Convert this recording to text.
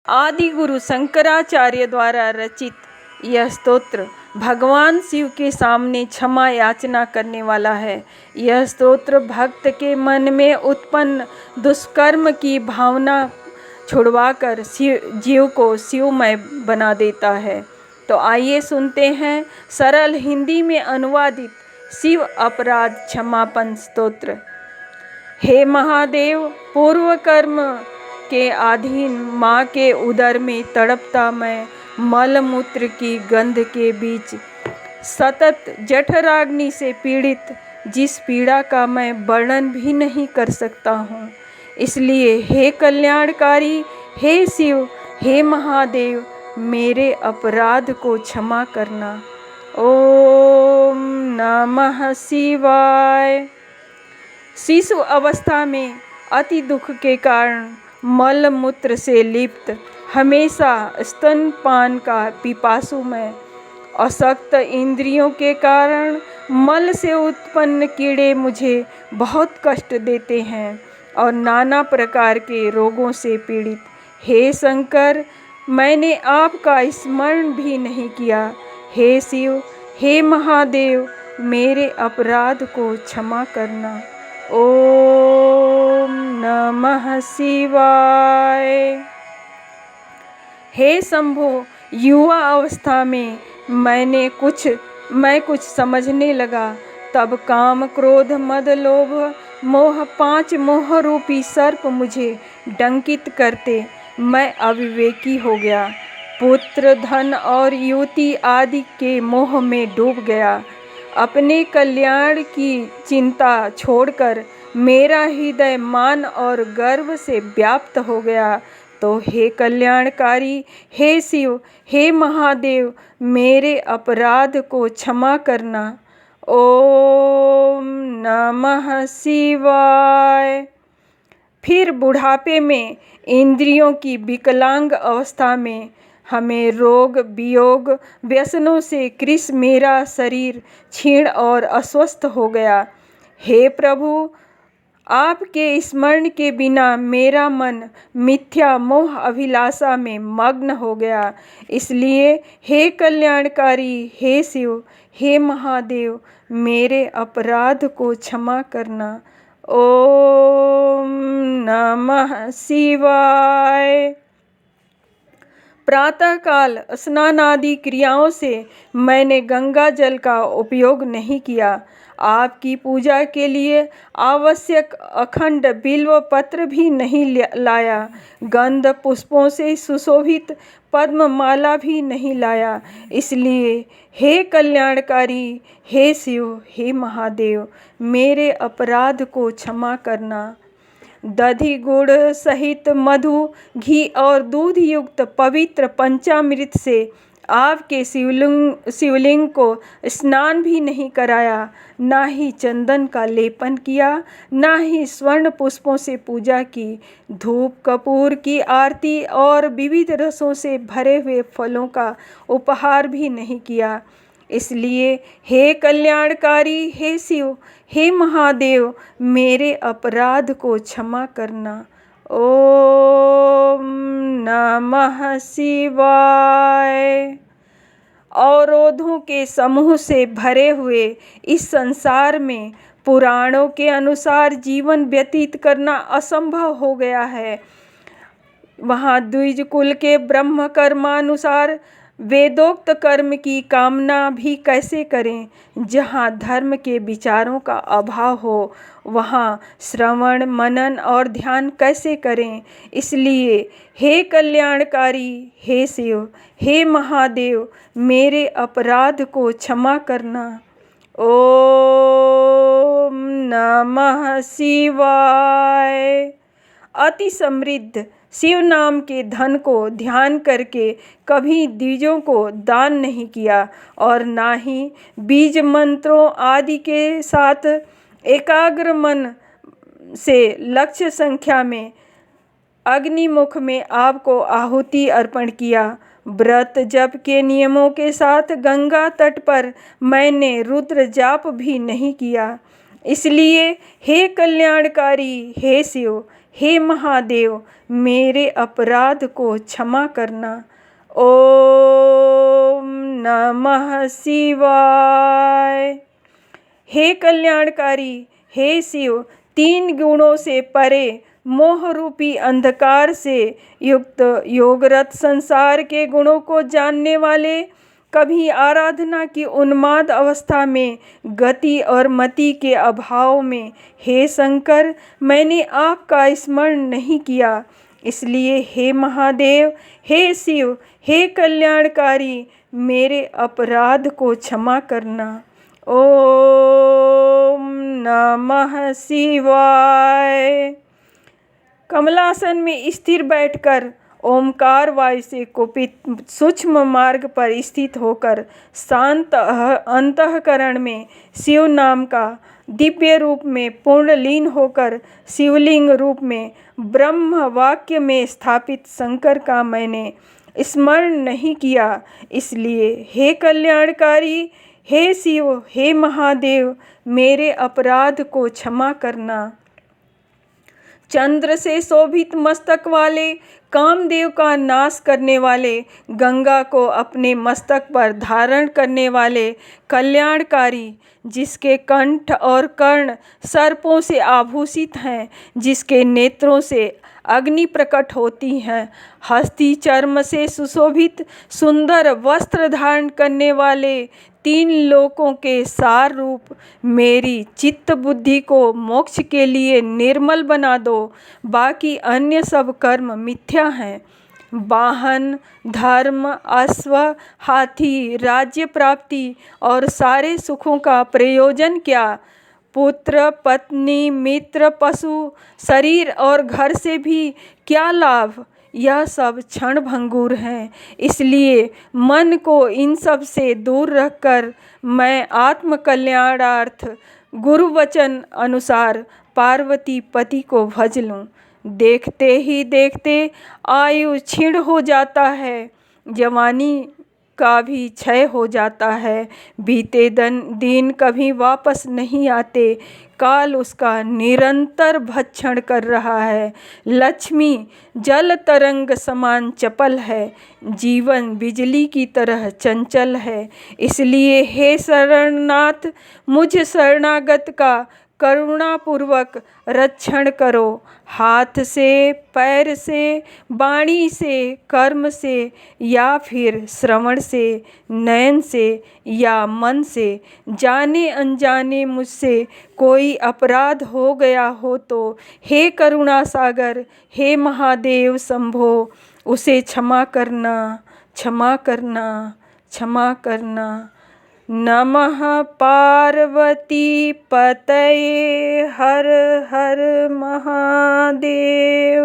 आदि गुरु शंकराचार्य द्वारा रचित यह स्तोत्र भगवान शिव के सामने क्षमा याचना करने वाला है। यह स्तोत्र भक्त के मन में उत्पन्न दुष्कर्म की भावना छुड़वाकर जीव को शिवमय बना देता है। तो आइए सुनते हैं सरल हिंदी में अनुवादित शिव अपराध क्षमापन स्तोत्र। हे महादेव, पूर्व कर्म के अधीन माँ के उदर में तड़पता मैं मल मूत्र की गंध के बीच सतत जठराग्नि से पीड़ित, जिस पीड़ा का मैं वर्णन भी नहीं कर सकता हूँ। इसलिए हे कल्याणकारी, हे शिव, हे महादेव, मेरे अपराध को क्षमा करना। ओम नमः शिवाय। शिशु अवस्था में अति दुख के कारण मल मूत्र से लिप्त, हमेशा स्तनपान का पिपासु मैं, अशक्त इंद्रियों के कारण मल से उत्पन्न कीड़े मुझे बहुत कष्ट देते हैं और नाना प्रकार के रोगों से पीड़ित। हे शंकर, मैंने आपका स्मरण भी नहीं किया। हे शिव, हे महादेव, मेरे अपराध को क्षमा करना। ओम नमः शिवाय। हे शंभो, युवा अवस्था में मैं कुछ समझने लगा, तब काम क्रोध मद लोभ मोह 5 मोह रूपी सर्प मुझे डंकित करते मैं अविवेकी हो गया। पुत्र, धन और युवती आदि के मोह में डूब गया। अपने कल्याण की चिंता छोड़कर मेरा हृदय मान और गर्व से व्याप्त हो गया। तो हे कल्याणकारी, हे शिव, हे महादेव, मेरे अपराध को क्षमा करना। ओम नमः शिवाय। फिर बुढ़ापे में इंद्रियों की विकलांग अवस्था में हमें रोग वियोग व्यसनों से कृश मेरा शरीर क्षीण और अस्वस्थ हो गया। हे प्रभु, आपके स्मरण के बिना मेरा मन मिथ्या मोह अभिलाषा में मग्न हो गया। इसलिए हे कल्याणकारी, हे शिव, हे महादेव, मेरे अपराध को क्षमा करना। ओम नमः शिवाय। प्रातःकाल स्नान आदि क्रियाओं से मैंने गंगा जल का उपयोग नहीं किया। आपकी पूजा के लिए आवश्यक अखंड बिल्व पत्र भी नहीं लाया। गंध पुष्पों से सुशोभित पद्म माला भी नहीं लाया। इसलिए हे कल्याणकारी, हे शिव, हे महादेव, मेरे अपराध को क्षमा करना। दधि गुड़ सहित मधु, घी और दूध युक्त पवित्र पंचामृत से आपके शिवलिंग को स्नान भी नहीं कराया, ना ही चंदन का लेपन किया, ना ही स्वर्ण पुष्पों से पूजा की। धूप कपूर की आरती और विविध रसों से भरे हुए फलों का उपहार भी नहीं किया। इसलिए हे कल्याणकारी, हे शिव, हे महादेव, मेरे अपराध को क्षमा करना। ओम नमः शिवाय। अवरोधों के समूह से भरे हुए इस संसार में पुराणों के अनुसार जीवन व्यतीत करना असंभव हो गया है। वहाँ द्विज कुल के ब्रह्म कर्मानुसार वेदोक्त कर्म की कामना भी कैसे करें। जहाँ धर्म के विचारों का अभाव हो, वहाँ श्रवण मनन और ध्यान कैसे करें। इसलिए हे कल्याणकारी, हे शिव, हे महादेव, मेरे अपराध को क्षमा करना। ओम नमः शिवाय। अति समृद्ध शिव नाम के धन को ध्यान करके कभी द्विजों को दान नहीं किया और ना ही बीज मंत्रों आदि के साथ एकाग्र मन से लक्ष्य संख्या में अग्निमुख में आपको आहुति अर्पण किया। व्रत जप के नियमों के साथ गंगा तट पर मैंने रुद्र जाप भी नहीं किया। इसलिए हे कल्याणकारी, हे शिव, हे महादेव मेरे अपराध को क्षमा करना। ओम नमः शिवाय। हे कल्याणकारी, हे शिव, 3 गुणों से परे मोह रूपी अंधकार से युक्त योगरत संसार के गुणों को जानने वाले, कभी आराधना की उन्माद अवस्था में गति और मति के अभाव में, हे शंकर मैंने आपका स्मरण नहीं किया, इसलिए हे महादेव, हे शिव, हे कल्याणकारी मेरे अपराध को क्षमा करना। ओम नमः शिवाय। कमलासन में स्थिर बैठकर ओमकार वायु से कुपित सूक्ष्म मार्ग पर स्थित होकर शांत अंतःकरण में शिव नाम का दिव्य रूप में पूर्ण लीन होकर शिवलिंग रूप में ब्रह्म वाक्य में स्थापित शंकर का मैंने स्मरण नहीं किया, इसलिए हे कल्याणकारी, हे शिव, हे महादेव मेरे अपराध को क्षमा करना। चंद्र से शोभित मस्तक वाले, कामदेव का नाश करने वाले, गंगा को अपने मस्तक पर धारण करने वाले कल्याणकारी, जिसके कंठ और कर्ण सर्पों से आभूषित हैं, जिसके नेत्रों से अग्नि प्रकट होती हैं, हस्ती चर्म से सुशोभित सुंदर वस्त्र धारण करने वाले, 3 लोकों के सार रूप, मेरी चित्त बुद्धि को मोक्ष के लिए निर्मल बना दो। बाकी अन्य सब कर्म मिथ्या हैं। वाहन, धर्म, अश्व, हाथी, राज्य प्राप्ति और सारे सुखों का प्रयोजन क्या? पुत्र, पत्नी, मित्र, पशु, शरीर और घर से भी क्या लाभ? यह सब क्षण भंगुर हैं। इसलिए मन को इन सब से दूर रखकर मैं आत्म कल्याणार्थ गुरु वचन अनुसार पार्वती पति को भज लूं। देखते ही देखते आयु क्षीण हो जाता है, जवानी का भी क्षय हो जाता है, बीते दिन कभी वापस नहीं आते, काल उसका निरंतर भक्षण कर रहा है। लक्ष्मी जल तरंग समान चपल है, जीवन बिजली की तरह चंचल है। इसलिए हे शरणनाथ, मुझ शरणागत का करुणापूर्वक रक्षण करो। हाथ से, पैर से, वाणी से, कर्म से या फिर श्रवण से, नयन से या मन से जाने अनजाने मुझसे कोई अपराध हो गया हो तो हे करुणा सागर, हे महादेव शंभो, उसे क्षमा करना, क्षमा करना, क्षमा करना। नमः पार्वती पतये हर हर महादेव।